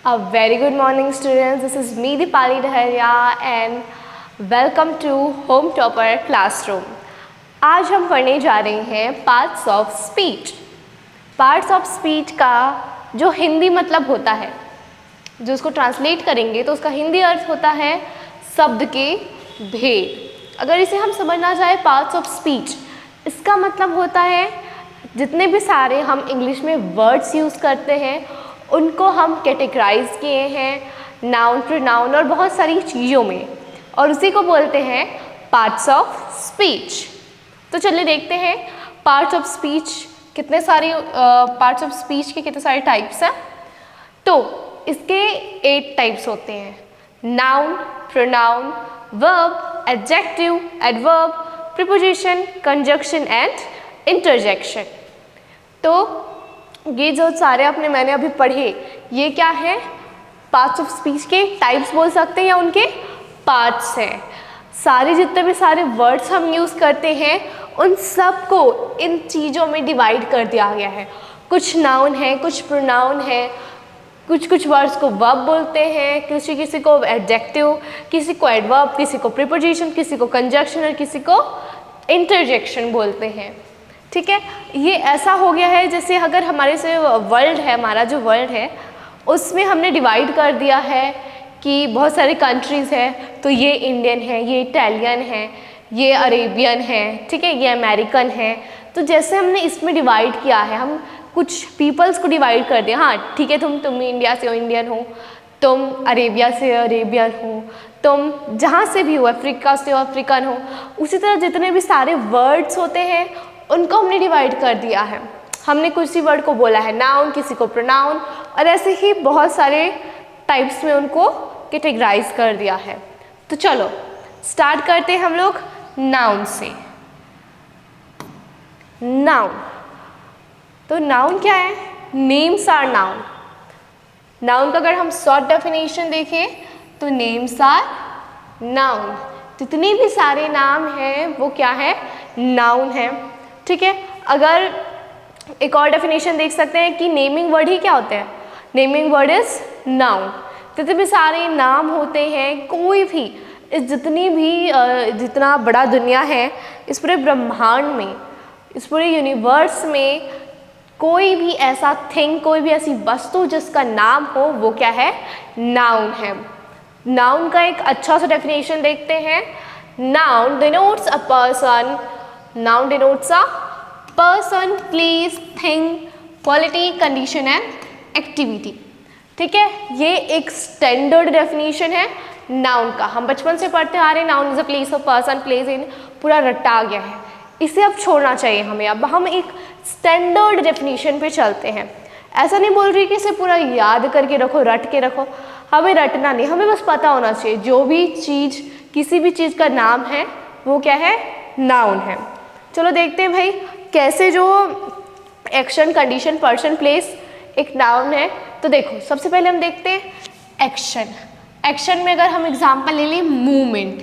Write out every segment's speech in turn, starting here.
A very good morning students, this is me Dipali Daharia and welcome to Home Topper Classroom। आज हम पढ़ने जा रहे हैं parts of speech. Parts of speech का जो हिंदी मतलब होता है, जो उसको ट्रांसलेट करेंगे तो उसका हिंदी अर्थ होता है शब्द के भेद। अगर इसे हम समझना चाहें पार्ट्स ऑफ स्पीच, इसका मतलब होता है जितने भी सारे हम इंग्लिश में वर्ड्स यूज़ करते हैं उनको हम कैटेगराइज किए हैं नाउन, प्रोनाउन और बहुत सारी चीज़ों में, और उसी को बोलते हैं पार्ट्स ऑफ स्पीच। तो चलिए देखते हैं पार्ट्स ऑफ स्पीच कितने सारे पार्ट्स ऑफ स्पीच के कितने सारे टाइप्स हैं। तो इसके 8 टाइप्स होते हैं: noun, pronoun, verb, adjective, adverb, preposition, conjunction and interjection. तो ये जो सारे मैंने अभी पढ़े, ये क्या है? पार्ट्स ऑफ स्पीच के टाइप्स बोल सकते हैं या उनके पार्ट्स हैं। सारे जितने भी सारे वर्ड्स हम यूज़ करते हैं उन सब को इन चीज़ों में डिवाइड कर दिया गया है। कुछ नाउन है, कुछ प्रोनाउन है, कुछ वर्ड्स को वर्ब बोलते हैं, किसी को एडजेक्टिव, किसी को एडवर्ब, किसी को प्रीपोजिशन, किसी को कंजंक्शन और किसी को इंटरजेक्शन बोलते हैं। ठीक है, ये ऐसा हो गया है जैसे अगर हमारे से वर्ल्ड है, हमारा जो वर्ल्ड है उसमें हमने डिवाइड कर दिया है कि बहुत सारे कंट्रीज़ है, तो ये इंडियन है, ये इटालियन है, ये अरेबियन है, ठीक है, ये अमेरिकन है। तो जैसे हमने इसमें डिवाइड किया है, हम कुछ पीपल्स को डिवाइड कर दिया। हाँ ठीक है, तुम इंडिया से हो इंडियन हो, तुम अरेबिया से अरेबियन हो, तुम जहाँ से भी हो अफ्रीका से हो अफ्रीकन हो। उसी तरह जितने भी सारे वर्ड्स होते हैं उनको हमने डिवाइड कर दिया है। हमने किसी वर्ड को बोला है नाउन, किसी को प्रोनाउन, और ऐसे ही बहुत सारे टाइप्स में उनको कैटेगराइज कर दिया है। तो चलो स्टार्ट करते हैं हम लोग नाउन से। नाउन, तो नाउन क्या है? Names are noun. नाउन का अगर हम शॉर्ट डेफिनेशन देखें तो नेम्स आर नाउन। जितने भी सारे नाम हैं वो क्या है? नाउन है। ठीक है, अगर एक और डेफिनेशन देख सकते हैं कि नेमिंग वर्ड ही क्या होते हैं? Naming word is noun. जितने भी सारे नाम होते हैं, कोई भी जितना बड़ा दुनिया है, इस पूरे ब्रह्मांड में, इस पूरे यूनिवर्स में कोई भी ऐसा थिंग, कोई भी ऐसी वस्तु जिसका नाम हो वो क्या है? नाउन है। नाउन का एक अच्छा सा डेफिनेशन देखते हैं। Noun denotes a person. Noun denotes a person, place, thing, quality, condition and activity. ठीक है, ये एक स्टैंडर्ड डेफिनेशन है नाउन का। हम बचपन से पढ़ते आ रहे हैं noun is a place of person, place in, पूरा रटा गया है। इसे अब छोड़ना चाहिए हमें। अब हम एक स्टैंडर्ड डेफिनेशन पे चलते हैं। ऐसा नहीं बोल रही कि इसे पूरा याद करके रखो, रट के रखो। हमें रटना नहीं, हमें बस पता होना चाहिए जो भी चीज़, किसी भी चीज़ का नाम है वो क्या है? नाउन है। चलो देखते हैं भाई कैसे जो एक्शन, कंडीशन, पर्सन, प्लेस एक नाउन है। तो देखो सबसे पहले हम देखते हैं एक्शन। एक्शन में अगर हम एग्जांपल ले लें मूवमेंट,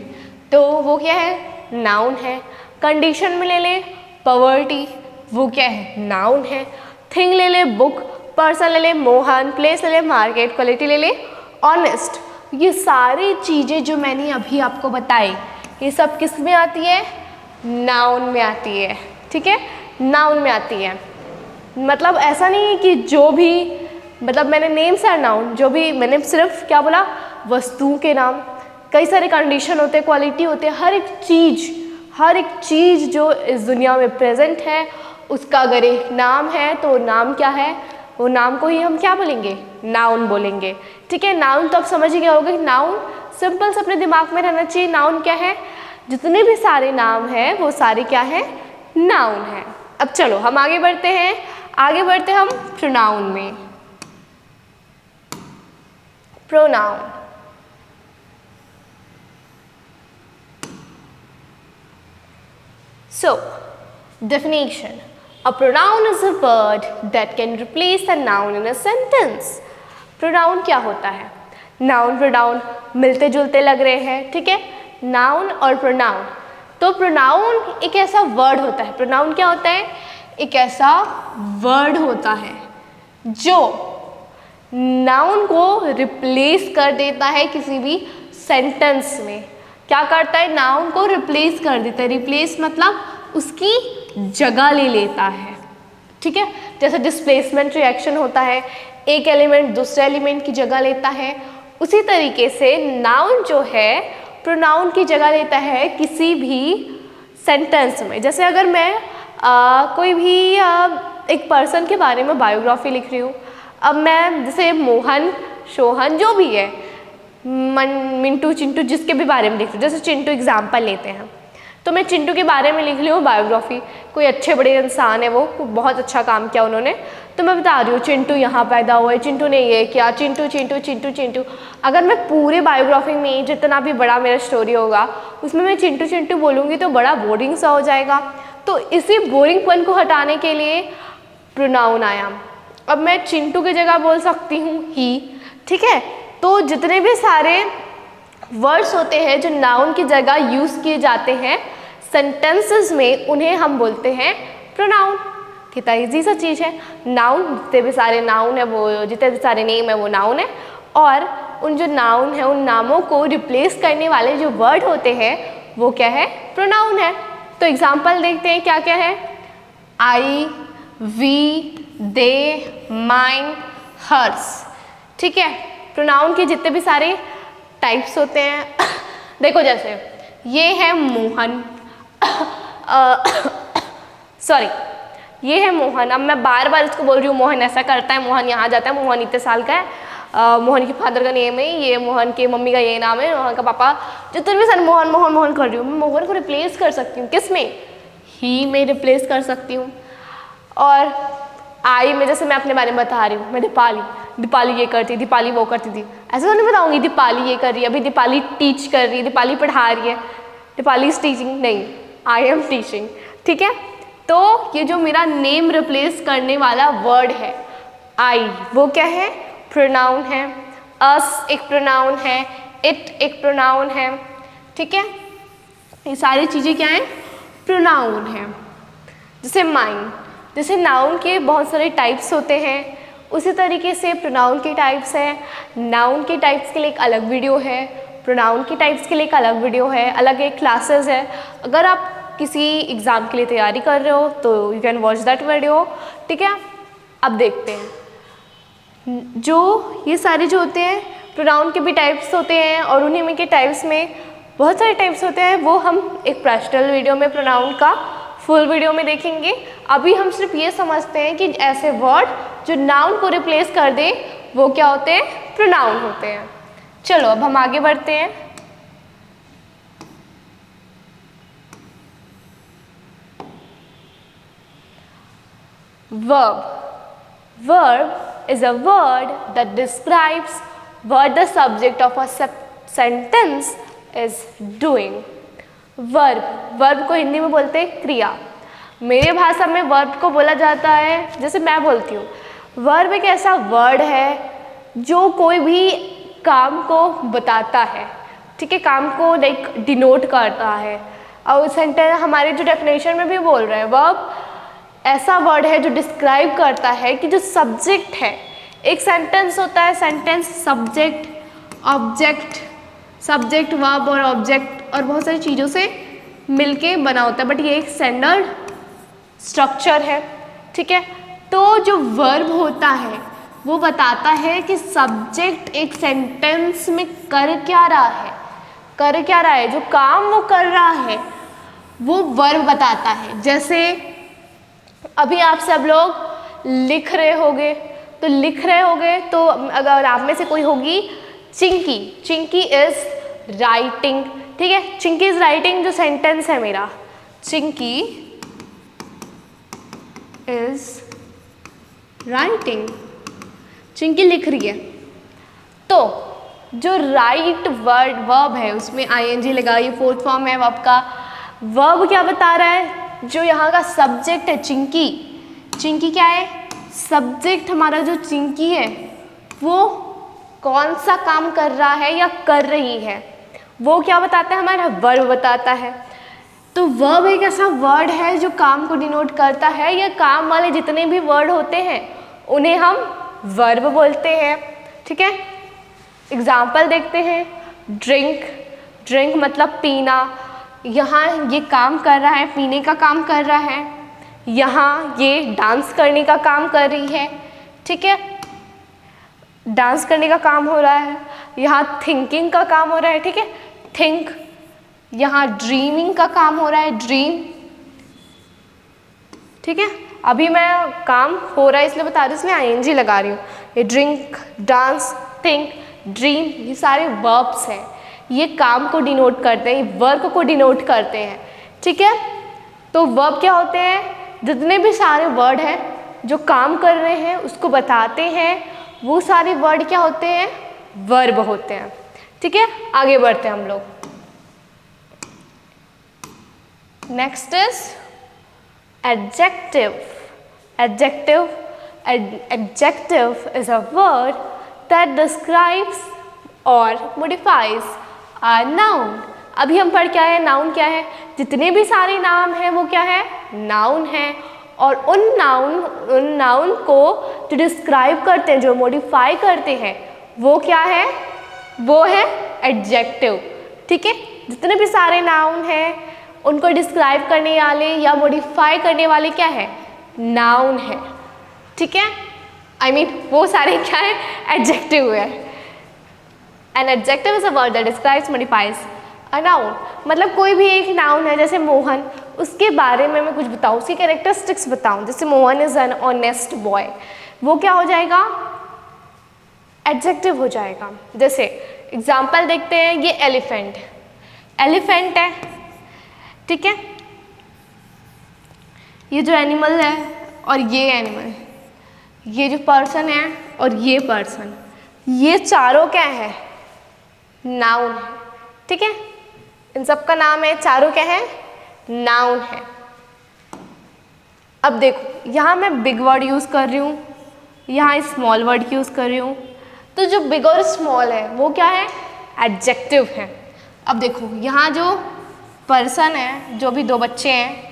तो वो क्या है? नाउन है। कंडीशन में ले लें पॉवर्टी, वो क्या है? नाउन है। थिंग ले ले बुक, पर्सन ले ले मोहन, प्लेस ले ले मार्केट, क्वालिटी ले ले ऑनेस्ट। ये सारी चीज़ें जो मैंने अभी आपको बताई, ये सब किस में आती है? नाउन में आती है। ठीक है, नाउन में आती है। मतलब ऐसा नहीं है कि जो भी, मतलब मैंने नेम्स आर नाउन, जो भी मैंने सिर्फ क्या बोला? वस्तुओं के नाम। कई सारे कंडीशन होते हैं, क्वालिटी होते हैं, हर एक चीज़ जो इस दुनिया में प्रेजेंट है उसका अगर एक नाम है तो नाम क्या है? वो नाम को ही हम क्या बोलेंगे? नाउन बोलेंगे। ठीक है, नाउन तो आप समझ ही गए होंगे। नाउन सिंपल से अपने दिमाग में रहना चाहिए। नाउन क्या है? जितने भी सारे नाम हैं वो सारे क्या है? नाउन है। अब चलो हम आगे बढ़ते हैं हम प्रोनाउन में। Pronoun, so definition: a pronoun is a word that can replace a noun in a sentence. Pronoun क्या होता है? नाउन प्रोनाउन मिलते जुलते लग रहे हैं, ठीक है, नाउन और प्रोनाउन। तो प्रोनाउन एक ऐसा वर्ड होता है, प्रोनाउन क्या होता है? एक ऐसा वर्ड होता है जो नाउन को रिप्लेस कर देता है किसी भी सेंटेंस में। क्या करता है? नाउन को रिप्लेस कर देता है। रिप्लेस मतलब उसकी जगह ले लेता है, ठीक है। जैसे डिस्प्लेसमेंट रिएक्शन होता है, एक एलिमेंट दूसरे एलिमेंट की जगह लेता है, उसी तरीके से नाउन जो है प्रोनाउन की जगह लेता है किसी भी सेंटेंस में। जैसे अगर मैं कोई भी एक पर्सन के बारे में बायोग्राफी लिख रही हूँ, अब मैं जैसे मोहन, शोहन जो भी है, मिंटू, चिंटू, जिसके भी बारे में लिख रही हूँ, जैसे चिंटू एग्जाम्पल लेते हैं, तो मैं चिंटू के बारे में लिख रही हूँ बायोग्राफी। कोई अच्छे बड़े इंसान है, वो बहुत अच्छा काम किया उन्होंने, तो मैं बता रही हूँ चिंटू यहाँ पैदा हुआ है, चिंटू ने ये किया, चिंटू चिंटू चिंटू चिंटू। अगर मैं पूरे बायोग्राफी में जितना भी बड़ा मेरा स्टोरी होगा उसमें मैं चिंटू चिंटू बोलूँगी तो बड़ा बोरिंग सा हो जाएगा। तो इसी बोरिंगपन को हटाने के लिए प्रोनाउन आया। अब मैं चिंटू की जगह बोल सकती हूँ ही, ठीक है। तो जितने भी सारे वर्ड्स होते हैं जो नाउन की जगह यूज़ किए जाते हैं सेंटेंसेस में, उन्हें हम बोलते हैं प्रोनाउन। कितना ईजी सा चीज़ है। नाउन, जितने भी सारे नाउन है वो, जितने भी सारे नेम है वो नाउन है, और उन जो नाउन है उन नामों को रिप्लेस करने वाले जो वर्ड होते हैं वो क्या है? प्रोनाउन है। तो एग्जाम्पल देखते हैं क्या क्या है। आई, वी, दे, माइन, हर्स, ठीक है। प्रोनाउन के जितने भी सारे टाइप्स होते हैं देखो, जैसे ये है मोहन सॉरी, ये है मोहन। अब मैं बार बार इसको बोल रही हूँ मोहन ऐसा करता है, मोहन यहाँ जाता है, मोहन इतने साल का है, मोहन के फादर का नेम है ये, मोहन के मम्मी का ये नाम है, मोहन का पापा, जितने भी सारे मोहन मोहन मोहन कर रही हूँ। मैं मोहन को रिप्लेस कर सकती हूँ, किस में? ही में रिप्लेस कर सकती हूँ। और आई में जैसे मैं अपने बारे में बता रही हूँ, मैं दीपाली, दीपाली ये करती, दीपाली वो करती थी, ऐसा तो नहीं बताऊँगी दीपाली ये कर रही है, अभी दीपाली टीच कर रही है, दीपाली पढ़ा रही है, दीपाली इज टीचिंग, नहीं, आई एम टीचिंग, ठीक है। तो ये जो मेरा नेम रिप्लेस करने वाला वर्ड है आई, वो क्या है? प्रोनाउन है। अस एक प्रोनाउन है, इट एक प्रोनाउन है, ठीक है। ये सारी चीज़ें क्या हैं? प्रोनाउन है। जैसे माइन, जैसे नाउन के बहुत सारे टाइप्स होते हैं, उसी तरीके से प्रोनाउन के टाइप्स हैं। नाउन के टाइप्स के लिए एक अलग वीडियो है, प्रोनाउन के टाइप्स के लिए एक अलग वीडियो है, अलग एक क्लासेस है। अगर आप किसी एग्ज़ाम के लिए तैयारी कर रहे हो तो you can watch that video, ठीक है। अब देखते हैं, जो ये सारे जो होते हैं प्रोनाउन के भी टाइप्स होते हैं, और उन्हीं में के टाइप्स में बहुत सारे टाइप्स होते हैं, वो हम एक पर्सनल वीडियो में प्रोनाउन का फुल वीडियो में देखेंगे। अभी हम सिर्फ ये समझते हैं कि ऐसे वर्ड जो नाउन को रिप्लेस कर दें वो क्या होते हैं? प्रोनाउन होते हैं। चलो अब हम आगे बढ़ते हैं। Verb. Verb is a word that describes what the subject of a sentence is doing. Verb को हिंदी में बोलते हैं क्रिया। मेरे भाषा में वर्ब को बोला जाता है, जैसे मैं बोलती हूँ, वर्ब एक ऐसा वर्ड है जो कोई भी काम को बताता है, ठीक है, काम को लाइक डिनोट करता है। और सेंटेंस हमारे जो डेफिनेशन में भी बोल रहे हैं, वर्ब ऐसा वर्ड है जो डिस्क्राइब करता है कि जो सब्जेक्ट है, एक सेंटेंस होता है, sentence subject, object, subject, verb और ऑब्जेक्ट और बहुत सारी चीज़ों से मिलके बना होता है, बट ये एक स्टैंडर्ड स्ट्रक्चर है, ठीक है। तो जो वर्ब होता है वो बताता है कि सब्जेक्ट एक सेंटेंस में कर क्या रहा है, कर क्या रहा है, जो काम वो कर रहा है वो वर्ब बताता है। जैसे अभी आप सब लोग लिख रहे होगे, तो लिख रहे होगे तो अगर आप में से कोई होगी चिंकी, चिंकी इज राइटिंग, ठीक है, चिंकी इज राइटिंग जो सेंटेंस है मेरा, चिंकी इज राइटिंग, चिंकी लिख रही है। तो जो राइट वर्ड वर्ब है उसमें आईएनजी लगा, ये फोर्थ फॉर्म है वर्ब का। वर्ब क्या बता रहा है, जो यहाँ का सब्जेक्ट है चिंकी, चिंकी क्या है, सब्जेक्ट हमारा जो चिंकी है वो कौन सा काम कर रहा है या कर रही है, वो क्या बताता है, हमारा वर्ब बताता है। तो वर्ब एक ऐसा वर्ड है जो काम को डिनोट करता है, या काम वाले जितने भी वर्ड होते हैं उन्हें हम वर्ब बोलते हैं। ठीक है, एग्जाम्पल देखते हैं। ड्रिंक, ड्रिंक मतलब पीना। यहाँ ये काम कर रहा है, पीने का काम कर रहा है। यहाँ ये डांस करने का काम कर रही है। ठीक है, डांस करने का काम हो रहा है। यहाँ थिंकिंग का काम हो रहा है। ठीक है, थिंक। यहाँ ड्रीमिंग का काम हो रहा है, ड्रीम। ठीक है, अभी मैं काम हो रहा है इसलिए बता रही हूँ, इसलिए आईएनजी लगा रही हूँ। ये ड्रिंक, डांस, थिंक, ड्रीम, ये सारे वर्ब्स हैं। ये काम को डिनोट करते हैं, ये वर्क को डिनोट करते हैं। ठीक है, तो वर्ब क्या होते हैं? जितने भी सारे वर्ड हैं जो काम कर रहे हैं उसको बताते हैं, वो सारे वर्ड क्या होते हैं? वर्ब होते हैं। ठीक है, आगे बढ़ते हैं हम लोग। Next is adjective. Adjective, adjective is a word that describes or modifies a noun। अभी हम पढ़ क्या है? नाउन क्या है? जितने भी सारे नाम हैं वो क्या है? नाउन है। और उन नाउन को जो डिस्क्राइब करते हैं, जो मॉडिफाई करते हैं, वो क्या है? वो है एडजेक्टिव। ठीक है, जितने भी सारे नाउन हैं उनको डिस्क्राइब करने वाले या मॉडिफाई करने वाले क्या है? नाउन है। ठीक है, I mean, वो सारे क्या है? एडजेक्टिव है। An adjective is a word that describes, modifies a noun। मतलब कोई भी एक नाउन है, जैसे मोहन, उसके बारे में मैं कुछ बताऊँ, उसकी कैरेक्टरिस्टिक्स बताऊँ। जैसे Mohan is an honest boy, वो क्या हो जाएगा? एडजेक्टिव हो जाएगा। जैसे एग्जाम्पल देखते हैं, ये एलिफेंट, एलिफेंट है। ठीक है, ये जो एनिमल है और ये एनिमल, ये जो पर्सन है और ये पर्सन, ये चारों क्या है? नाउन है। ठीक है, इन सब का नाम है, चारों क्या है? नाउन है। अब देखो, यहाँ मैं बिग वर्ड यूज़ कर रही हूँ, यहाँ स्मॉल वर्ड यूज़ कर रही हूँ, तो जो बिग और स्मॉल है वो क्या है? एडजेक्टिव है। अब देखो, यहाँ जो पर्सन है, जो भी दो बच्चे हैं,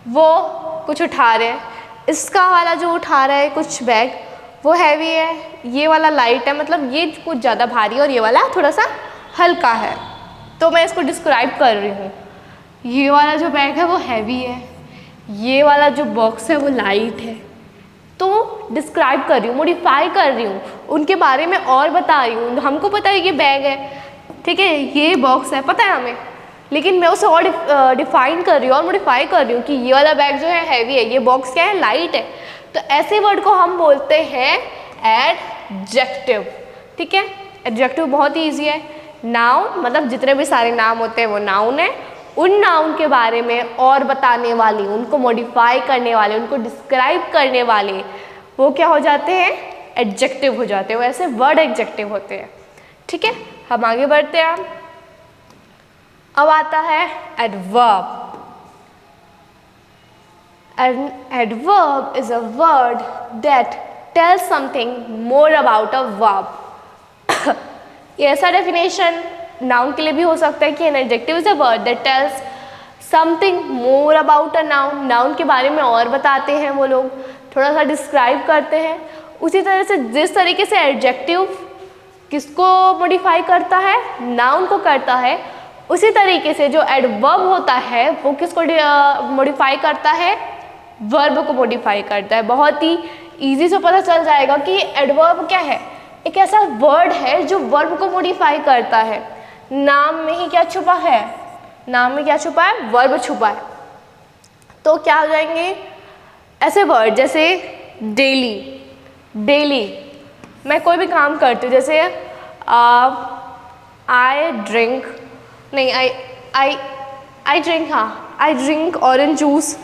वो कुछ उठा रहे हैं। इसका वाला जो उठा रहा है कुछ बैग, वो हैवी है, ये वाला लाइट है, मतलब ये कुछ ज़्यादा भारी है और ये वाला थोड़ा सा हल्का है। तो मैं इसको डिस्क्राइब कर रही हूँ, ये वाला जो बैग है वो हैवी है, ये वाला जो बॉक्स है वो लाइट है। तो डिस्क्राइब कर रही हूँ, मॉडिफाई कर रही हूँ, उनके बारे में और बता रही हूँ। हमको पता है ये बैग है, ठीक है, ये बॉक्स है, पता है हमें, लेकिन मैं उसे और डिफाइन कर रही हूँ और मॉडिफाई कर रही हूँ कि ये वाला बैग जो है हैवी है, ये बॉक्स क्या है? लाइट है। तो ऐसे वर्ड को हम बोलते हैं एडजेक्टिव। ठीक है, एडजेक्टिव बहुत ही ईजी है। नाउन मतलब जितने भी सारे नाम होते हैं वो नाउन है। उन नाउन के बारे में और बताने वाले, उनको मॉडिफाई करने वाले, उनको डिस्क्राइब करने वाले, वो क्या हो जाते हैं? एडजेक्टिव हो जाते हैं। वैसे वर्ड एडजेक्टिव होते हैं। ठीक है, हम आगे बढ़ते हैं। अब आता है adverb. An adverb is a word that tells something more about a verb। ये ऐसा डेफिनेशन नाउन के लिए भी हो सकता है कि an adjective is a word that tells something more about a noun। Noun के बारे में और बताते हैं वो लोग, थोड़ा सा डिस्क्राइब करते हैं। उसी तरह से जिस तरीके से एडजेक्टिव किसको मॉडिफाई करता है? नाउन को करता है। उसी तरीके से जो एडवर्ब होता है वो किसको मॉडिफाई करता है? वर्ब को मॉडिफाई करता है। बहुत ही इजी से पता चल जाएगा कि एडवर्ब क्या है। एक ऐसा वर्ड है जो वर्ब को मॉडिफाई करता है। नाम में ही क्या छुपा है? नाम में क्या छुपा है? वर्ब छुपा है। तो क्या हो जाएंगे ऐसे वर्ड जैसे डेली। डेली मैं कोई भी काम करती हूँ, जैसे आई ड्रिंक, नहीं आई ड्रिंक, हाँ I drink orange juice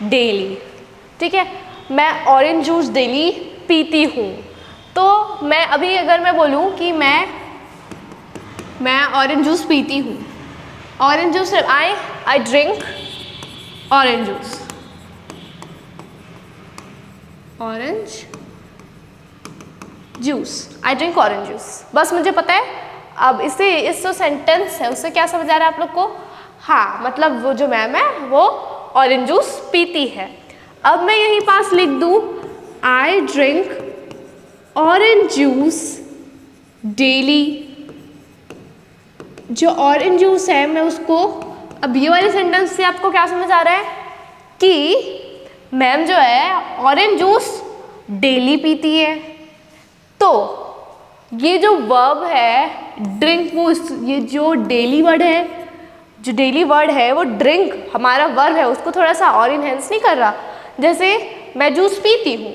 daily. ठीक है, मैं ऑरेंज जूस डेली पीती हूँ। तो मैं अभी अगर मैं बोलूँ कि मैं ऑरेंज जूस पीती हूँ, orange juice, I drink orange juice, orange juice, I drink orange juice. बस मुझे पता है। अब इस जो सेंटेंस है उससे क्या समझ आ रहा है आप लोग को? हाँ, मतलब वो जो मैम है वो ऑरेंज जूस पीती है। अब मैं यहीं पास लिख दूँ I drink orange juice daily, जो ऑरेंज जूस है मैं उसको, अब ये वाले सेंटेंस से आपको क्या समझ आ रहा है कि मैम जो है ऑरेंज जूस डेली पीती है। तो ये जो वर्ब है ड्रिंक, वो ये जो डेली वर्ड है, जो डेली वर्ड है वो ड्रिंक हमारा वर्ब है, उसको थोड़ा सा और इनहेंस नहीं कर रहा। जैसे मैं जूस पीती हूँ,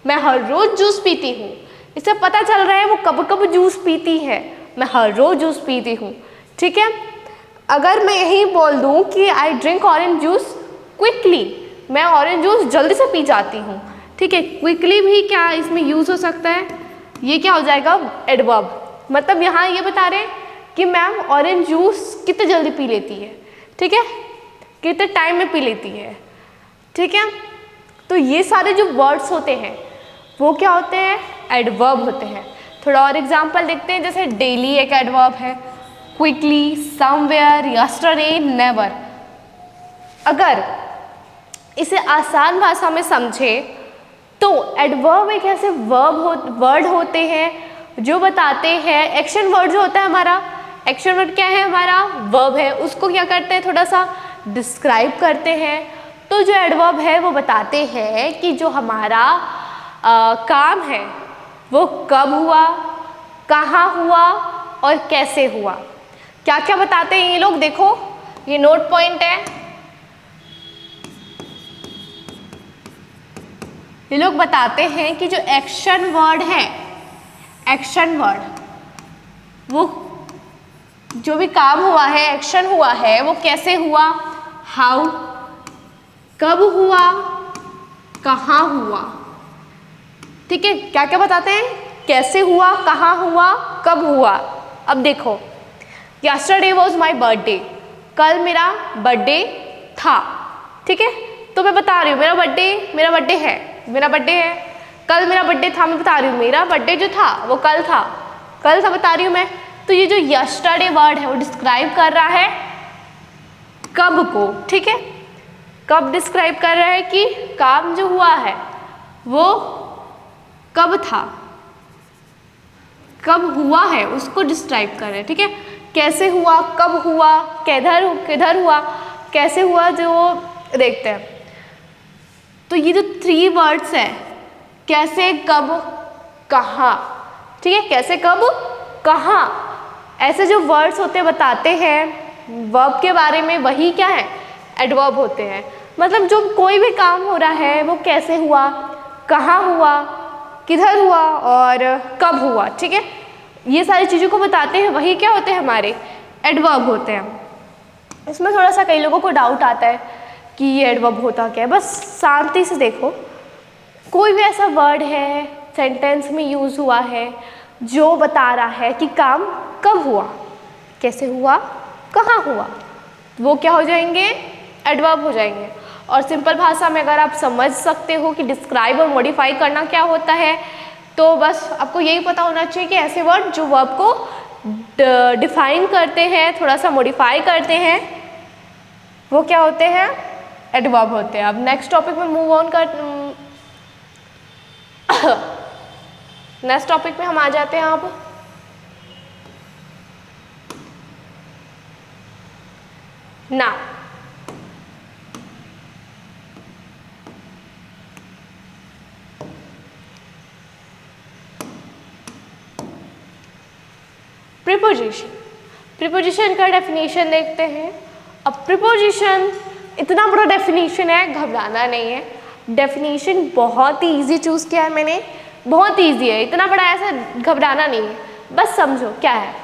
मैं हर रोज़ जूस पीती हूँ, इससे पता चल रहा है वो कब कब जूस पीती है, मैं हर रोज़ जूस पीती हूँ। ठीक है, अगर मैं यही बोल दूँ कि I drink orange juice quickly, मैं ऑरेंज जूस जल्दी से पी जाती हूँ। ठीक है, क्विकली भी क्या इसमें यूज़ हो सकता है, ये क्या हो जाएगा एडवर्ब। मतलब यहाँ ये बता रहे हैं कि मैम ऑरेंज जूस कितने जल्दी पी लेती है। ठीक है, कितने टाइम में पी लेती है। ठीक है, तो ये सारे जो वर्ड्स होते हैं वो क्या होते हैं, एडवर्ब होते हैं। थोड़ा और एग्जांपल देखते हैं, जैसे डेली एक एडवर्ब है, क्विकली, समवेयर, यस्टरडे, नेवर। अगर इसे आसान भाषा में समझे तो एडवर्ब एक ऐसे वर्ड होते हैं जो बताते हैं, एक्शन वर्ड जो होता है हमारा, एक्शन वर्ड क्या है हमारा, वर्ब है, उसको क्या करते हैं थोड़ा सा डिस्क्राइब करते हैं। तो जो एडवर्ब है वो बताते हैं कि जो हमारा काम है वो कब हुआ, कहाँ हुआ और कैसे हुआ। क्या क्या बताते हैं ये लोग, देखो ये नोट पॉइंट है। ये लोग बताते हैं कि जो एक्शन वर्ड है, एक्शन वर्ड, वो जो भी काम हुआ है, एक्शन हुआ है, वो कैसे हुआ, हाउ, कब हुआ, कहाँ हुआ। ठीक है, क्या क्या बताते हैं, कैसे हुआ, कहाँ हुआ, कब हुआ। अब देखो, यस्टरडे वॉज माई बर्थडे, कल मेरा बर्थडे था। ठीक है, तो मैं बता रही हूँ मेरा बर्थडे है, मेरा बर्थडे है, कल मेरा बर्थडे था, मैं बता रही हूँ मेरा बर्थडे जो था वो कल था बता रही हूँ मैं। तो ये जो यस्टरडे वर्ड है वो डिस्क्राइब कर रहा है कब को। ठीक है, कब डिस्क्राइब कर रहा है कि काम जो हुआ है वो कब था, कब हुआ है उसको डिस्क्राइब कर रहे हैं। ठीक है, कैसे हुआ, कब हुआ, किधर हुआ, कैसे हुआ, जो देखते हैं। तो ये जो 3 वर्ड्स हैं, कैसे, कब, कहाँ। ठीक है, कैसे, कब, कहाँ, ऐसे जो वर्ड्स होते हैं बताते हैं वर्ब के बारे में, वही क्या है, एडवर्ब होते हैं। मतलब जो कोई भी काम हो रहा है वो कैसे हुआ, कहाँ हुआ, किधर हुआ और कब हुआ। ठीक है, ये सारी चीज़ों को बताते हैं, वही क्या होते हैं, हमारे एडवर्ब होते हैं। इसमें थोड़ा सा कई लोगों को डाउट आता है कि ये एडवर्ब होता क्या है। बस शांति से देखो, कोई भी ऐसा वर्ड है सेंटेंस में यूज़ हुआ है जो बता रहा है कि काम कब हुआ, कैसे हुआ, कहाँ हुआ, वो क्या हो जाएंगे, एडवर्ब हो जाएंगे। और सिंपल भाषा में अगर आप समझ सकते हो कि डिस्क्राइब और मॉडिफाई करना क्या होता है, तो बस आपको यही पता होना चाहिए कि ऐसे वर्ड जो वर्ब को डिफाइन करते हैं, थोड़ा सा मॉडिफाई करते हैं, वो क्या होते हैं, एडवर्ब होते हैं। अब नेक्स्ट टॉपिक में मूव ऑन कर नेक्स्ट टॉपिक में हम आ जाते हैं। अब नाउ प्रीपोजिशन का डेफिनेशन देखते हैं। अब प्रीपोजिशन इतना बड़ा डेफिनेशन है, घबराना नहीं है। डेफिनेशन बहुत ही इजी चूज़ किया है मैंने, बहुत इजी है, इतना बड़ा ऐसा घबराना नहीं है, बस समझो क्या है।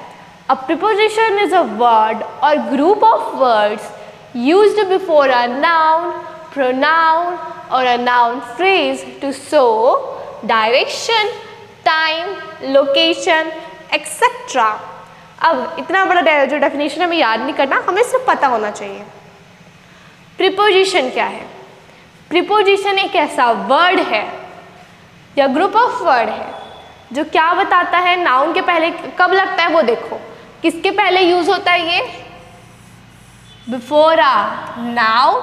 A preposition is a word or group of words used before a noun, pronoun or a noun phrase to show direction, time, location etcetera. अब इतना बड़ा जो डेफिनेशन हमें याद नहीं करना, हमें सिर्फ पता होना चाहिए। प्रीपोजिशन क्या है, प्रीपोजिशन एक ऐसा वर्ड है या ग्रुप ऑफ वर्ड है जो क्या बताता है, नाउन के पहले कब लगता है वो देखो, किसके पहले यूज होता है ये, before a noun,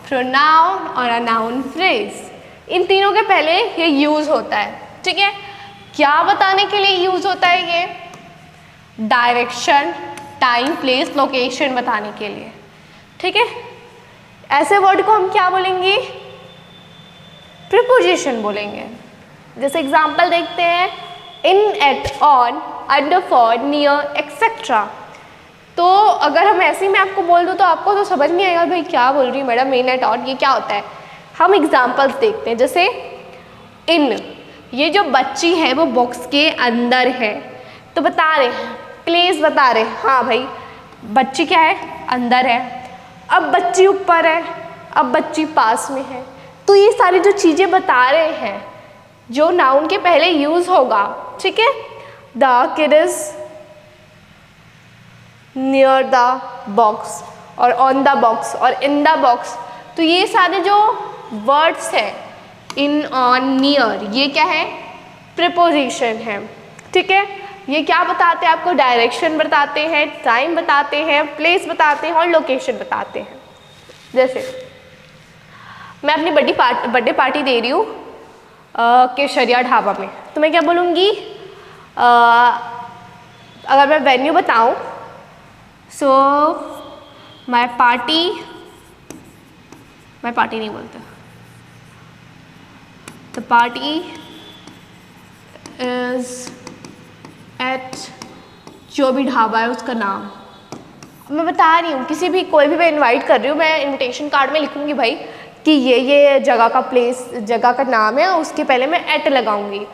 pronoun or a noun phrase, इन तीनों के पहले ये यूज होता है। ठीक है, क्या बताने के लिए यूज होता है ये? डायरेक्शन, टाइम, प्लेस, लोकेशन बताने के लिए, ठीक है। ऐसे वर्ड को हम क्या बोलेंगे? प्रीपोजिशन बोलेंगे। जैसे एग्जाम्पल देखते हैं, in, at, on, under, for, near, etcetera. तो अगर हम ऐसे ही मैं आपको बोल दूँ तो आपको तो समझ नहीं आएगा भाई क्या बोल रही है मैडम, इन, एट, ऑन ये क्या होता है। हम एग्जाम्पल्स देखते हैं, जैसे इन, ये जो बच्ची है वो बॉक्स के अंदर है, तो बता रहे हैं, प्लेस बता रहे हैं, हाँ भाई बच्ची क्या है? अंदर है। अब बच्ची ऊपर है, अब बच्ची पास में है। तो ये सारी जो चीज़ें बता रहे हैं जो नाउन के पहले यूज होगा, ठीक है। The kid is near the box और ऑन द बॉक्स और इन द बॉक्स। तो ये सारे जो वर्ड्स हैं, इन, ऑन, नियर, ये क्या है? प्रीपोजिशन है, ठीक है। ये क्या बताते हैं आपको? डायरेक्शन बताते हैं, टाइम बताते हैं, प्लेस बताते हैं और लोकेशन बताते हैं। जैसे मैं अपनी बर्थडे पार्टी दे रही हूँ केशरिया ढाबा में, तो मैं क्या बोलूँगी? अगर मैं वेन्यू बताऊँ, सो माय पार्टी नहीं बोलते, द पार्टी इज एट, जो भी ढाबा है उसका नाम मैं बता रही हूँ। किसी भी कोई भी मैं इनवाइट कर रही हूँ, मैं इनविटेशन कार्ड में लिखूँगी भाई कि ये जगह का प्लेस, जगह का नाम है, उसके पहले मैं एट लगाऊंगी।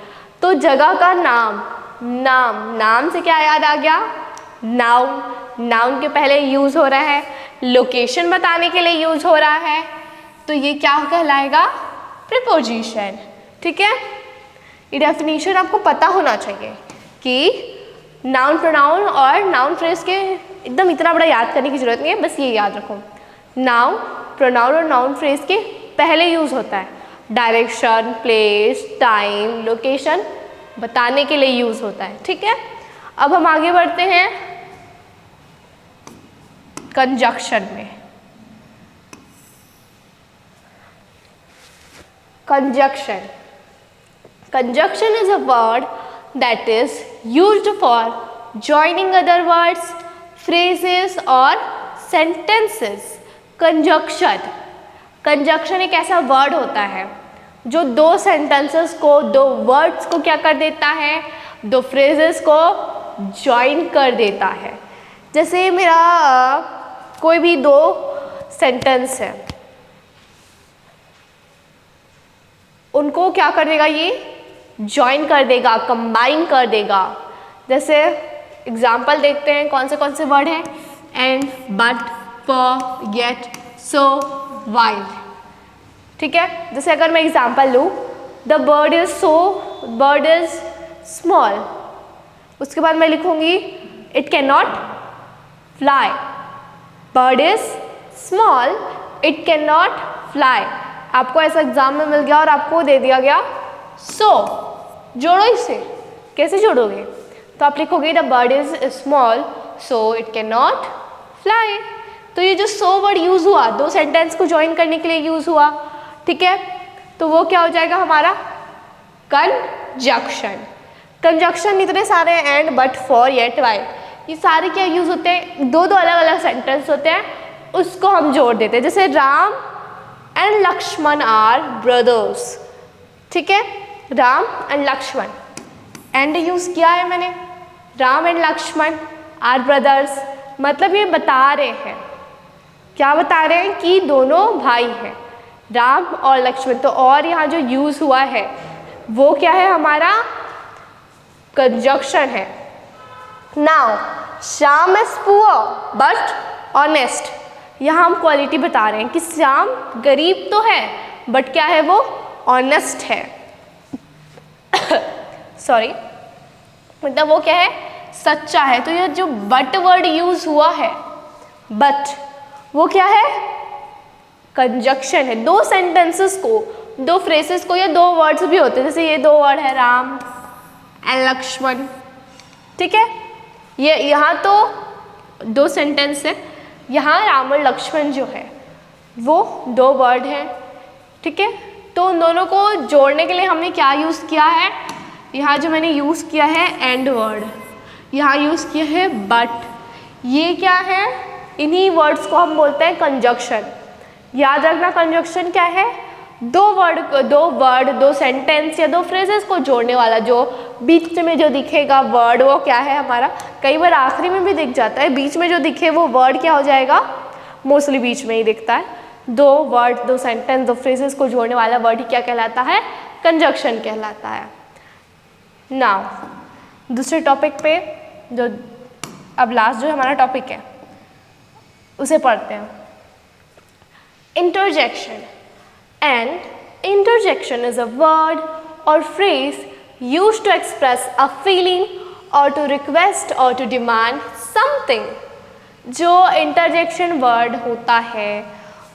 तो जगह का नाम, नाम से क्या याद आ गया? नाउन, नाउन के पहले यूज हो रहा है, लोकेशन बताने के लिए यूज हो रहा है, तो ये क्या कहलाएगा? प्रीपोजिशन, ठीक है। ये डेफिनेशन आपको पता होना चाहिए कि नाउन, प्रोनाउन और नाउन फ्रेज के एकदम इतना बड़ा याद करने की जरूरत नहीं है, बस ये याद रखो, नाउन, प्रोनाउन और नाउन फ्रेज के पहले यूज होता है, डायरेक्शन, प्लेस, टाइम, लोकेशन बताने के लिए यूज होता है, ठीक है। अब हम आगे बढ़ते हैं कंजक्शन में। Conjunction is a word that is used for joining other words, phrases or sentences. Conjunction एक ऐसा वर्ड होता है जो दो सेंटेंसेस को, दो वर्ड्स को क्या कर देता है? दो फ्रेजेस को ज्वाइन कर देता है। जैसे मेरा कोई भी दो सेंटेंस है, उनको क्या कर देगा? ये ज्वाइन कर देगा, कंबाइन कर देगा। जैसे एग्जाम्पल देखते हैं, कौन से वर्ड हैं? And, but, for, yet, so, while, ठीक है। जैसे अगर मैं एग्जाम्पल लूँ, द बर्ड इज स्मॉल, उसके बाद मैं लिखूँगी it can not fly. Bird is small, it can not fly. आपको ऐसा एग्जाम में मिल गया और आपको दे दिया गया सो, जोड़ो इसे, कैसे जोड़ोगे? तो आप लिखोगे the bird is small so it can not fly. तो ये जो सो वर्ड यूज हुआ, दो सेंटेंस को ज्वाइन करने के लिए यूज हुआ, ठीक है। तो वो क्या हो जाएगा हमारा? कंजक्शन इतने सारे, and, but, for, yet, while, ये सारे क्या यूज होते हैं? दो अलग अलग सेंटेंस होते हैं, उसको हम जोड़ देते हैं। जैसे Ram and Lakshman are brothers, ठीक है। Ram and Lakshman, and use किया है मैंने, Ram and Lakshman are brothers, मतलब ये बता रहे हैं, क्या बता रहे हैं? कि दोनों भाई हैं, राम और लक्ष्मण। तो और यहाँ जो यूज हुआ है वो क्या है? हमारा कंजक्शन है। Now Shyam is poor but honest, यहाँ हम क्वालिटी बता रहे हैं कि श्याम गरीब तो है बट क्या है? वो ऑनेस्ट है। सॉरी, मतलब वो क्या है? सच्चा है। तो ये जो बट वर्ड यूज हुआ है, बट, वो क्या है? कंजक्शन है। दो सेंटेंसेस को, दो फ्रेसेस को, या दो वर्ड्स भी होते हैं, जैसे ये दो वर्ड है राम एंड लक्ष्मण, ठीक है। ये यहाँ तो दो सेंटेंस है, यहाँ राम और लक्ष्मण जो है वो दो वर्ड हैं, ठीक है। तो उन दोनों को जोड़ने के लिए हमने क्या यूज़ किया है? यहाँ जो मैंने यूज़ किया है एंड वर्ड, यहाँ यूज़ किया है बट, ये क्या है, इन्हीं वर्ड्स को हम बोलते हैं कंजक्शन। याद रखना कंजक्शन क्या है, दो वर्ड दो सेंटेंस या दो फ्रेजेस को जोड़ने वाला जो बीच में जो दिखेगा वर्ड वो क्या है हमारा, कई बार आखिरी में भी दिख जाता है, बीच में जो दिखे वो वर्ड क्या हो जाएगा, मोस्टली बीच में ही दिखता है। दो वर्ड दो सेंटेंस दो फ्रेजेस को जोड़ने वाला वर्ड ही क्या कहलाता है, कंजक्शन कहलाता है। नाउ दूसरे टॉपिक पे जो अब लास्ट जो हमारा टॉपिक है उसे पढ़ते हैं, interjection. And interjection is a word or phrase used to express a feeling or to request or to demand something। जो interjection word होता है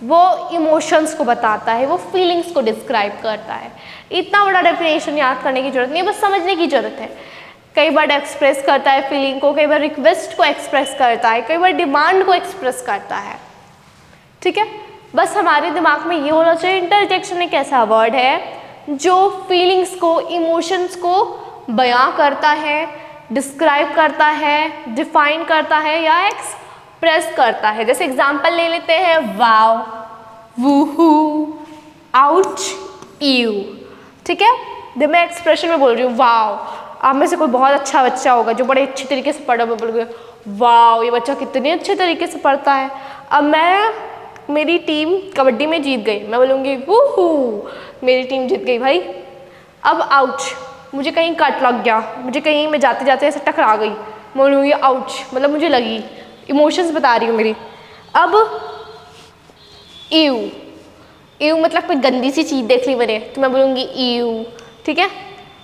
वो इमोशंस को बताता है, वो फीलिंग्स को डिस्क्राइब करता है। इतना बड़ा डेफिनेशन याद करने की जरूरत नहीं है, बस समझने की जरूरत है। कई बार एक्सप्रेस करता है फीलिंग को, कई बार रिक्वेस्ट को एक्सप्रेस करता है, कई बार डिमांड को एक्सप्रेस करता है। ठीक है, बस हमारे दिमाग में ये होना चाहिए इंटरजेक्शन एक ऐसा वर्ड है जो फीलिंग्स को इमोशंस को बयां करता है, डिस्क्राइब करता है, डिफाइन करता है या एक्सप्रेस करता है। जैसे एग्जांपल ले लेते हैं, वाव, वूहू, आउच, यू। ठीक है, जब मैं एक्सप्रेशन में बोल रही हूँ वाव, आप में से कोई बहुत अच्छा बच्चा होगा जो बड़े अच्छे तरीके से पढ़ा, मैं बोलूँगी वाव ये बच्चा कितने अच्छे तरीके से पढ़ता है। अब मेरी टीम कबड्डी में जीत गई, मैं बोलूँगी वूहू मेरी टीम जीत गई भाई। अब आउच, मुझे कहीं कट लग गया, मुझे कहीं मैं जाते जाते ऐसे टकरा गई, मैं बोलूँगी आउच मतलब मुझे लगी, इमोशंस बता रही हूँ मेरी। अब ईव मतलब कोई गंदी सी चीज़ देख ली मैंने तो मैं बोलूँगी ईव। ठीक है,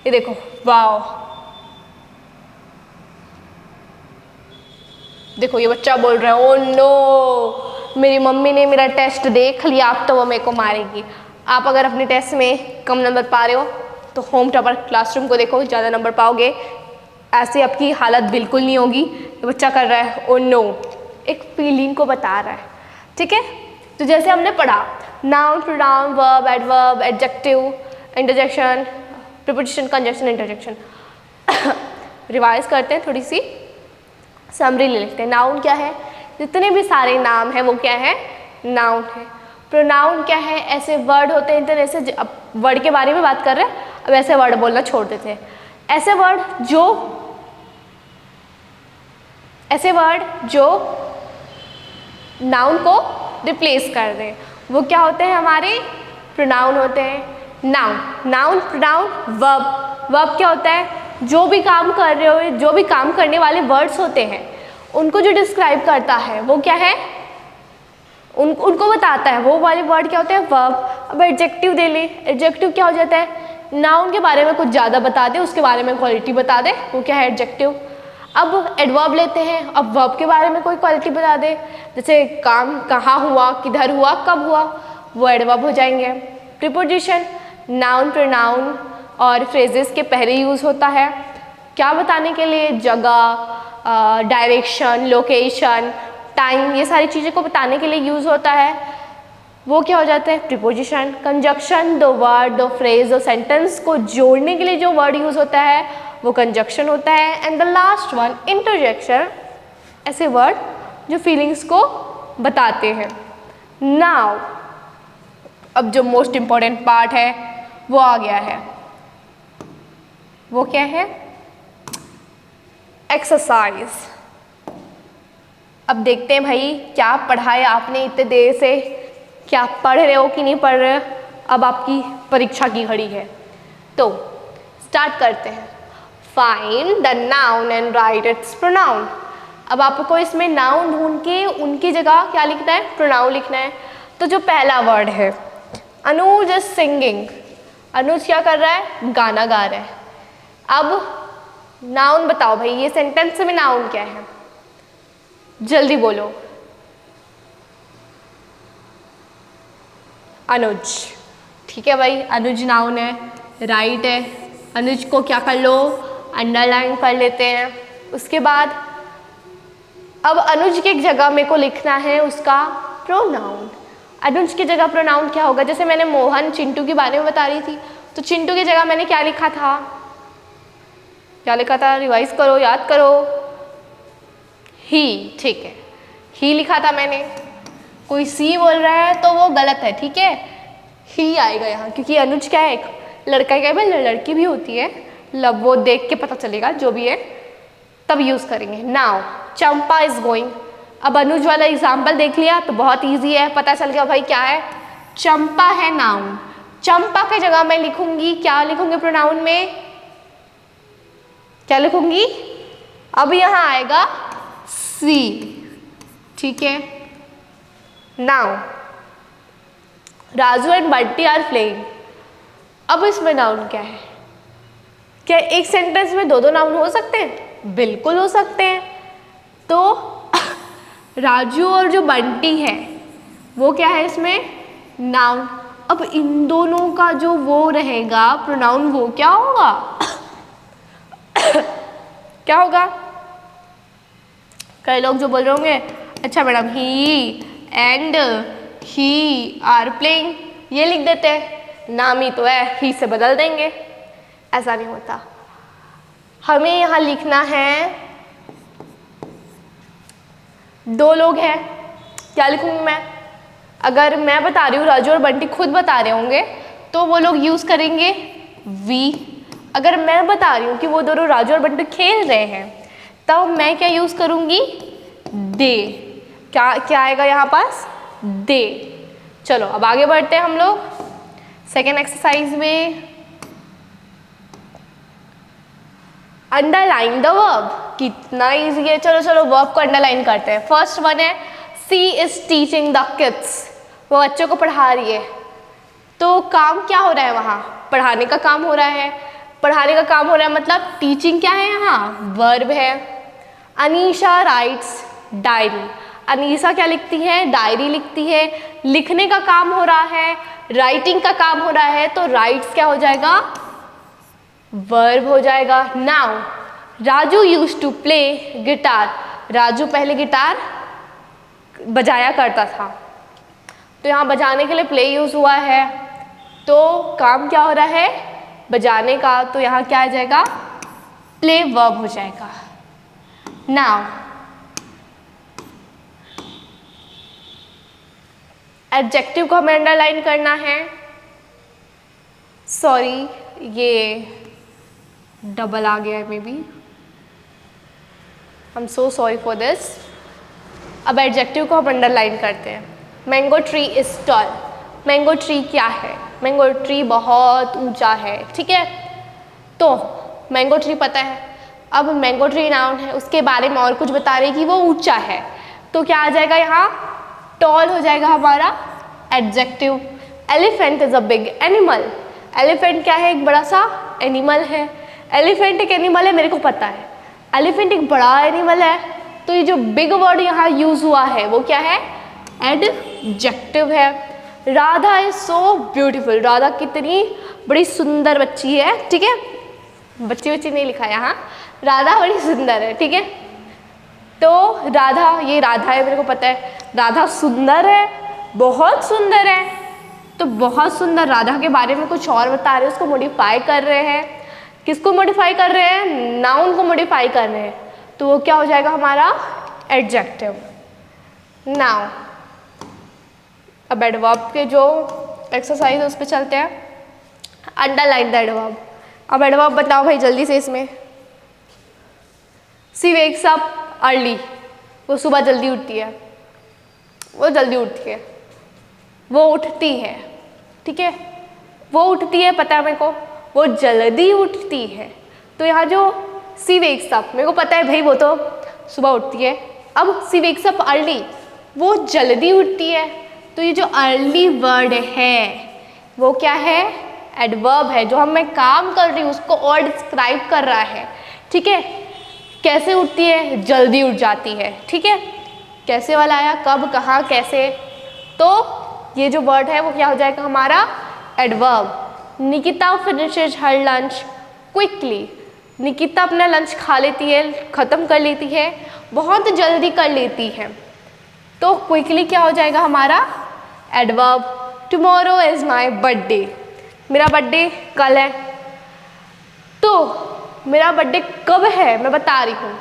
ये देखो वाव, देखो ये बच्चा बोल रहा है ओ नो मेरी मम्मी ने मेरा टेस्ट देख लिया, अब तो वो मेरे को मारेगी। आप अगर अपने टेस्ट में कम नंबर पा रहे हो तो होम टॉपर क्लासरूम को देखो, ज़्यादा नंबर पाओगे, ऐसे आपकी हालत बिल्कुल नहीं होगी। ये बच्चा कर रहा है ओ नो, एक फीलिंग को बता रहा है। ठीक है, तो जैसे हमने पढ़ा noun, pronoun, verb, adverb, adjective, interjection, preposition, conjunction, interjection. Revise करते हैं, थोड़ी सी समरी ले लेते हैं। नाउन क्या है, जितने भी सारे नाम हैं वो क्या है, नाउन है। प्रोनाउन क्या है, ऐसे वर्ड होते हैं, ऐसे वर्ड के बारे में बात कर रहे हैं, अब ऐसे वर्ड बोलना छोड़ देते हैं। ऐसे वर्ड जो नाउन को रिप्लेस कर दें वो क्या होते हैं, हमारे प्रोनाउन होते हैं। नाउन, प्रोनाउन, वर्ब क्या होता है, जो भी काम कर रहे हो, जो भी काम करने वाले वर्ड्स होते हैं उनको जो डिस्क्राइब करता है वो क्या है, उनको बताता है, वो वाले वर्ड क्या होते हैं, वर्ब। अब एडजेक्टिव दे ले, एडजेक्टिव क्या हो जाता है, नाउन के बारे में कुछ ज़्यादा बता दे, उसके बारे में क्वालिटी बता दे, वो क्या है, एडजेक्टिव। अब एडवर्ब लेते हैं, अब वर्ब के बारे में कोई क्वालिटी बता दे, जैसे काम कहाँ हुआ, किधर हुआ, कब हुआ, वो एडवर्ब हो जाएंगे। प्रीपोजिशन नाउन, प्रोनाउन और फ्रेजेस के पहले यूज़ होता है, क्या बताने के लिए, जगह, डायरेक्शन, लोकेशन, टाइम, ये सारी चीज़ें को बताने के लिए यूज़ होता है, वो क्या हो जाता है, प्रीपोजिशन। कंजक्शन, दो वर्ड दो फ्रेज दो सेंटेंस को जोड़ने के लिए जो वर्ड यूज़ होता है वो कंजक्शन होता है। And the last one interjection, ऐसे वर्ड जो फीलिंग्स को बताते हैं। नाउ अब जो मोस्ट इम्पॉर्टेंट पार्ट है वो आ गया है, वो क्या है, एक्सरसाइज। अब देखते हैं भाई क्या पढ़ाया आपने इतने देर से, क्या पढ़ रहे हो कि नहीं पढ़ रहे हो। अब आपकी परीक्षा की घड़ी है तो स्टार्ट करते हैं। Find the noun and right it's pronoun. अब आपको इसमें नाउन ढूंढ के उनकी जगह क्या लिखना है, प्रोनाउन लिखना है। तो जो पहला वर्ड है, अनुज इज सिंगिंग, अनुज क्या कर रहा है, गाना गा रहा है। अब नाउन बताओ भाई, ये सेंटेंस में नाउन क्या है, जल्दी बोलो। अनुज, ठीक है भाई, अनुज नाउन है, राइट है। अनुज को क्या कर लो, अंडरलाइन कर लेते हैं। उसके बाद अब अनुज की एक जगह मेरे को लिखना है उसका प्रोनाउन। अनुज की जगह प्रोनाउन क्या होगा, जैसे मैंने मोहन चिंटू के बारे में बता रही थी, तो चिंटू की जगह मैंने क्या लिखा था, क्या लिखा था, रिवाइज करो, याद करो। ही, ठीक है, ही लिखा था मैंने। कोई सी बोल रहा है तो वो गलत है, ठीक है, ही आएगा यहाँ, क्योंकि अनुज क्या है, एक लड़का क्या है, लड़की भी होती है, लब वो देख के पता चलेगा जो भी है, तब यूज़ करेंगे। Now Champa is going. अब अनुज वाला एग्जाम्पल देख लिया तो बहुत ईजी है, पता चल गया भाई क्या है, चंपा है नाउन। चंपा की जगह मैं लिखूंगी, क्या लिखूंगी प्रोनाउन में, क्या लिखूंगी, अब यहाँ आएगा सी, ठीक है। Now Raju and Bunty are playing. अब इसमें नाउन क्या है, क्या एक सेंटेंस में दो दो नाउन हो सकते हैं, बिल्कुल हो सकते हैं। तो राजू और जो बंटी है वो क्या है इसमें, नाउन। अब इन दोनों का जो वो रहेगा प्रोनाउन, वो क्या होगा क्या होगा, कई लोग जो बोल रहे होंगे, अच्छा madam he and he are playing, ये लिख देते हैं, नाम ही तो है, ही से बदल देंगे। ऐसा नहीं होता, हमें यहाँ लिखना है दो लोग हैं। क्या लिखूंगी मैं, अगर मैं बता रही हूँ, राजू और बंटी खुद बता रहे होंगे तो वो लोग यूज़ करेंगे वी। अगर मैं बता रही हूँ कि वो दोनों राजू और बंटी खेल रहे हैं, तब मैं क्या यूज़ करूँगी, दे। क्या क्या आएगा यहाँ पास, दे। चलो अब आगे बढ़ते हैं हम लोग सेकेंड एक्सरसाइज में। अंडरलाइन द वर्ब, कितना इजी है। चलो चलो वर्ब को अंडरलाइन करते हैं। फर्स्ट वन है, सी इज टीचिंग द किड्स, वो बच्चों को पढ़ा रही है। तो काम क्या हो रहा है वहाँ, पढ़ाने का काम हो रहा है। पढ़ाने का काम हो रहा है मतलब टीचिंग क्या है यहाँ, वर्ब है। अनीशा राइट्स डायरी, अनीशा क्या लिखती है, डायरी लिखती है। लिखने का काम हो रहा है, राइटिंग का काम हो रहा है, तो राइट्स क्या हो जाएगा, वर्ब हो जाएगा। Now Raju used to play guitar, Raju पहले गिटार बजाया करता था, तो यहाँ बजाने के लिए प्ले यूज हुआ है, तो काम क्या हो रहा है, बजाने का, तो यहाँ क्या आ जाएगा, प्ले वर्ब हो जाएगा। नाउ एडजेक्टिव को हमें अंडरलाइन करना है। सॉरी ये डबल आ गया है, may be, I am so sorry for this. अब एडजेक्टिव को हम अंडरलाइन करते हैं। Mango tree is tall, mango tree क्या है, मैंगो ट्री बहुत ऊंचा है, ठीक है। तो मैंगो ट्री पता है, अब मैंगो ट्री नाउन है, उसके बारे में और कुछ बता रही कि वो ऊंचा है, तो क्या आ जाएगा यहाँ, टॉल हो जाएगा हमारा adjective. Elephant is a big animal, elephant क्या है, एक बड़ा सा एनिमल है। एलिफेंट एक एनिमल है, मेरे को पता है, एलिफेंट एक बड़ा एनिमल है, तो ये जो बिग वर्ड यहाँ यूज हुआ है वो क्या है, एडजेक्टिव है। Radha is so beautiful, Radha कितनी बड़ी सुंदर बच्ची है, ठीक है, बच्ची बच्ची नहीं लिखा है यहाँ, राधा बड़ी सुंदर है, ठीक है। तो राधा, ये राधा है, मेरे को पता है, राधा सुंदर है, बहुत सुंदर है, तो बहुत सुंदर राधा के बारे में कुछ और बता रहे हैं, उसको मॉडिफाई कर रहे हैं। किसको मॉडिफाई कर रहे हैं, नाउन को मॉडिफाई कर रहे हैं, तो वो क्या हो जाएगा हमारा एडजेक्टिव। नाउ अब एडवर्ब के जो एक्सरसाइज है उस पर चलते हैं। Underline the adverb. अब एडवर्ब बताओ भाई जल्दी से इसमें। सी वेक्स अप अर्ली, वो सुबह जल्दी उठती है, वो जल्दी उठती है, वो उठती है, ठीक है, वो उठती है, पता है मेरे को, वो जल्दी उठती है। तो यहाँ जो सी वेक्स अप, मेरे को पता है भाई वो तो सुबह उठती है। अब सी वेक्स अप अर्ली, वो जल्दी उठती है, तो ये जो अर्ली वर्ड है वो क्या है, एडवर्ब है, जो हम मैं काम कर रही हूँ उसको और डिस्क्राइब कर रहा है, ठीक है। कैसे उठती है, जल्दी उठ जाती है, ठीक है। कैसे वाला आया, कब, कहाँ, कैसे, तो ये जो वर्ड है वो क्या हो जाएगा हमारा एडवर्ब। निकिता फिनिशेज हर लंच क्विकली, निकिता अपना लंच खा लेती है, ख़त्म कर लेती है, बहुत जल्दी कर लेती है, तो क्विकली क्या हो जाएगा हमारा adverb. Tomorrow is my birthday, मेरा बर्थडे कल है, तो मेरा बर्थडे कब है, मैं बता रही हूँ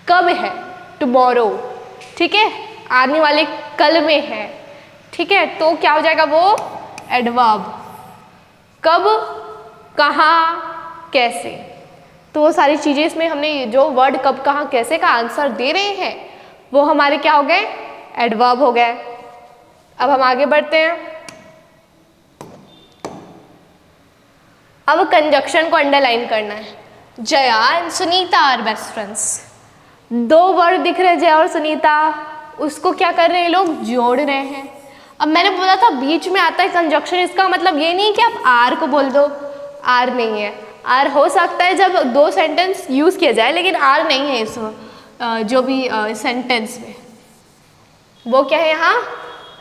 कब है, टुमारो, ठीक है, आने वाले कल में है, ठीक है। तो क्या हो जाएगा वो एडवर्ब, कब, कहाँ, कैसे। तो वो सारी चीज़ें इसमें हमने जो वर्ड कब, कहाँ, कैसे का आंसर दे रहे हैं वो हमारे क्या हो गए, एडवर्ब हो गए। अब हम आगे बढ़ते हैं। अब कंजक्शन को अंडरलाइन करना है। Jaya and Sunita are best friends. दो वर्ड दिख रहे हैं जया और सुनीता, उसको क्या कर रहे हैं लोग, जोड़ रहे हैं। अब मैंने बोला था बीच में आता है कंजक्शन, इसका मतलब ये नहीं कि आप आर को बोल दो, आर नहीं है। आर हो सकता है जब दो सेंटेंस यूज़ किया जाए, लेकिन आर नहीं है इस जो भी सेंटेंस में। वो क्या है, यहाँ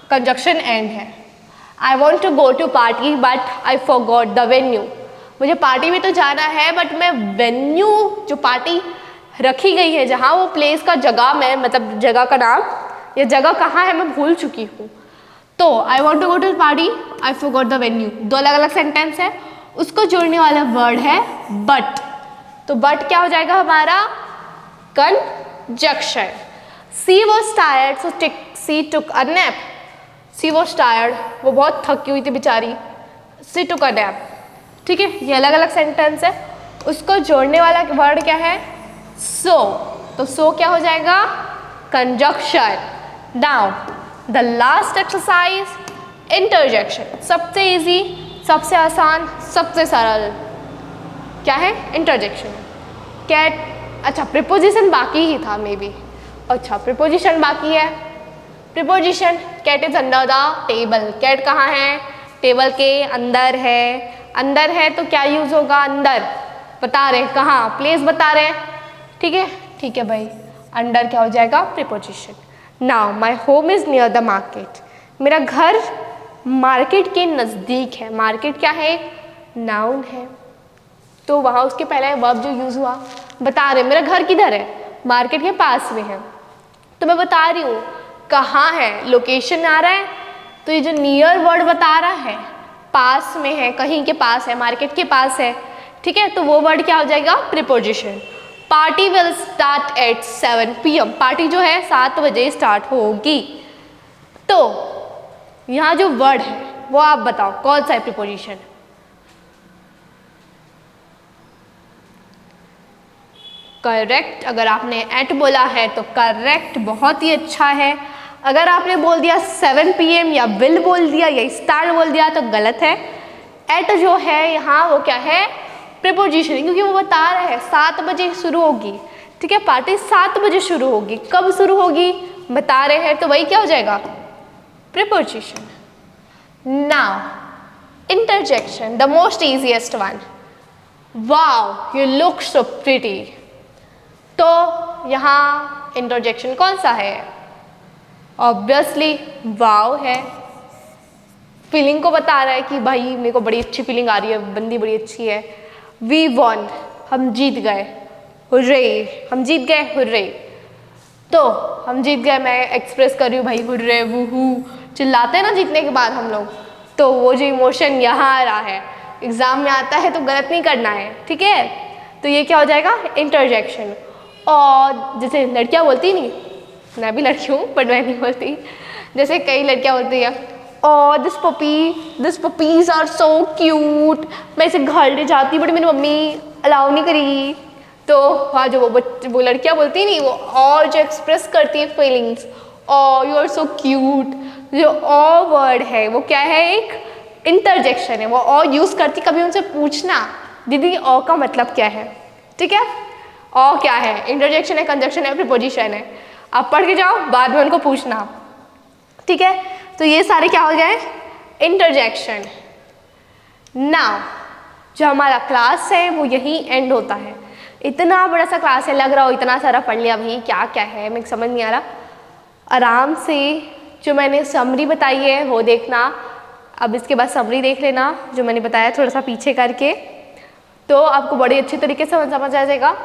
कंजक्शन एंड है। I want to go to party but I forgot the venue. मुझे पार्टी में तो जाना है बट मैं वेन्यू, जो पार्टी रखी गई है, जहाँ वो प्लेस का जगह में, मतलब जगह का नाम या जगह कहाँ है मैं भूल चुकी हूँ। तो I want to go to party, I forgot the venue, दो अलग अलग सेंटेंस है, उसको जोड़ने वाला वर्ड है बट। तो बट क्या हो जाएगा हमारा, conjunction. She was tired so she took a nap. She was tired, वो बहुत थकी हुई थी बेचारी, सी टुक अ नैप, ठीक है। ये अलग अलग सेंटेंस है, उसको जोड़ने वाला वर्ड क्या है, सो। तो सो क्या हो जाएगा, conjunction. Now the last exercise, interjection. सबसे इजी, सबसे आसान, सबसे सरल क्या है, इंटरजेक्शन। कैट, अच्छा प्रिपोजिशन बाकी ही था मे बी, अच्छा प्रिपोजिशन बाकी है। Preposition, cat is under the table. Cat कहाँ है, टेबल के अंदर है। अंदर है तो क्या यूज होगा, अंदर बता रहे, कहाँ प्लेस बता रहे, ठीक है, ठीक है भाई। अंडर क्या हो जाएगा, preposition. Now my home is near the market. मेरा घर मार्केट के नज़दीक है। मार्केट क्या है, नाउन है, तो वहाँ उसके पहले वर्ब जो यूज़ हुआ, बता रहे मेरा घर किधर है, मार्केट के पास में है। तो मैं बता रही हूँ कहाँ है, लोकेशन आ रहा है, तो ये जो नियर वर्ड बता रहा है पास में है, कहीं के पास है, मार्केट के पास है, ठीक है। तो वो वर्ड क्या हो जाएगा, preposition. Party will start at 7 PM। Party जो है 7 बजे स्टार्ट होगी। तो यहाँ जो वर्ड है वो आप बताओ कौन सा है प्रिपोजिशन। करेक्ट, अगर आपने एट बोला है तो करेक्ट, बहुत ही अच्छा है। अगर आपने बोल दिया 7 PM या विल बोल दिया या स्टार्ट बोल दिया तो गलत है। एट जो है यहाँ वो क्या है, प्रिपोजिशन, क्योंकि वो बता रहा है 7 बजे शुरू होगी, ठीक है। पार्टी 7 बजे शुरू होगी, कब शुरू होगी बता रहे हैं, तो वही क्या हो जाएगा, preposition. Now interjection, the most easiest one. Wow you look so pretty. तो यहाँ इंटरजेक्शन कौन सा है, ऑब्वियसली वाव है। फीलिंग को बता रहा है कि भाई मेरे को बड़ी अच्छी फीलिंग आ रही है, बंदी बड़ी अच्छी है। वी वॉन, हम जीत गए, हुर्रे, हम जीत गए, हुर्रे। तो हम जीत गए, मैं एक्सप्रेस कर रही हूँ भाई, हुर्रे वूहू चिल्लाते हैं ना जीतने के बाद हम लोग, तो वो जो इमोशन यहाँ आ रहा है, एग्जाम में आता है तो गलत नहीं करना है, ठीक है। तो ये क्या हो जाएगा, इंटरजेक्शन। और जैसे लड़कियाँ बोलती नहीं, मैं भी लड़की हूँ बट मैं नहीं बोलती, जैसे कई लड़कियाँ बोलती हैं, और this puppies are so cute, मैं इसे घर ले जाती बट मेरी मम्मी अलाउ नहीं करी। तो हाँ, जो वो लड़कियाँ बोलती नहीं, वो और जो एक्सप्रेस करती है फीलिंग्स, और यू आर सो क्यूट, जो और वर्ड है वो क्या है, एक इंटरजेक्शन है। वो और यूज़ करती, कभी उनसे पूछना दीदी और का मतलब क्या है, ठीक है। और क्या है, इंटरजेक्शन है, कंजक्शन है, प्रीपोजिशन है, आप पढ़ के जाओ, बाद में उनको पूछना, ठीक है। तो ये सारे क्या हो गए, इंटरजेक्शन। नाउ जो हमारा क्लास है वो यहीं एंड होता है। इतना बड़ा सा क्लास है, लग रहा हो इतना सारा पढ़ लिया भाई, क्या क्या है मेरे समझ नहीं आ रहा। आराम से जो मैंने समरी बताई है वो देखना, अब इसके बाद समरी देख लेना जो मैंने बताया थोड़ा सा पीछे करके, तो आपको बड़ी अच्छी तरीके से समझ आ जाएगा।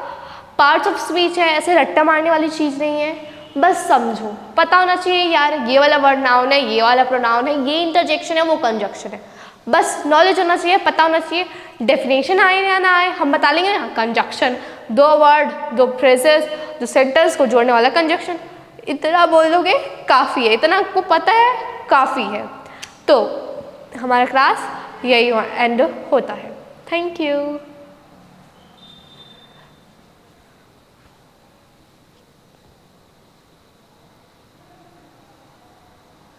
पार्ट्स ऑफ स्पीच है, ऐसे रट्टा मारने वाली चीज़ नहीं है, बस समझो, पता होना चाहिए यार ये वाला वर्ड नाउन है, ये वाला प्रोनाउन है, ये इंटरजेक्शन है, वो कंजक्शन है, बस नॉलेज होना चाहिए, पता होना चाहिए। डेफिनेशन आए या ना आए हम बता लेंगे ना। कंजक्शन, दो वर्ड, दो फ्रेजेस, दो सेंटेंस को जोड़ने वाला कंजक्शन, इतना बोलोगे काफ़ी है, इतना आपको पता है काफ़ी है। तो हमारा क्लास यही एंड होता है। Thank you.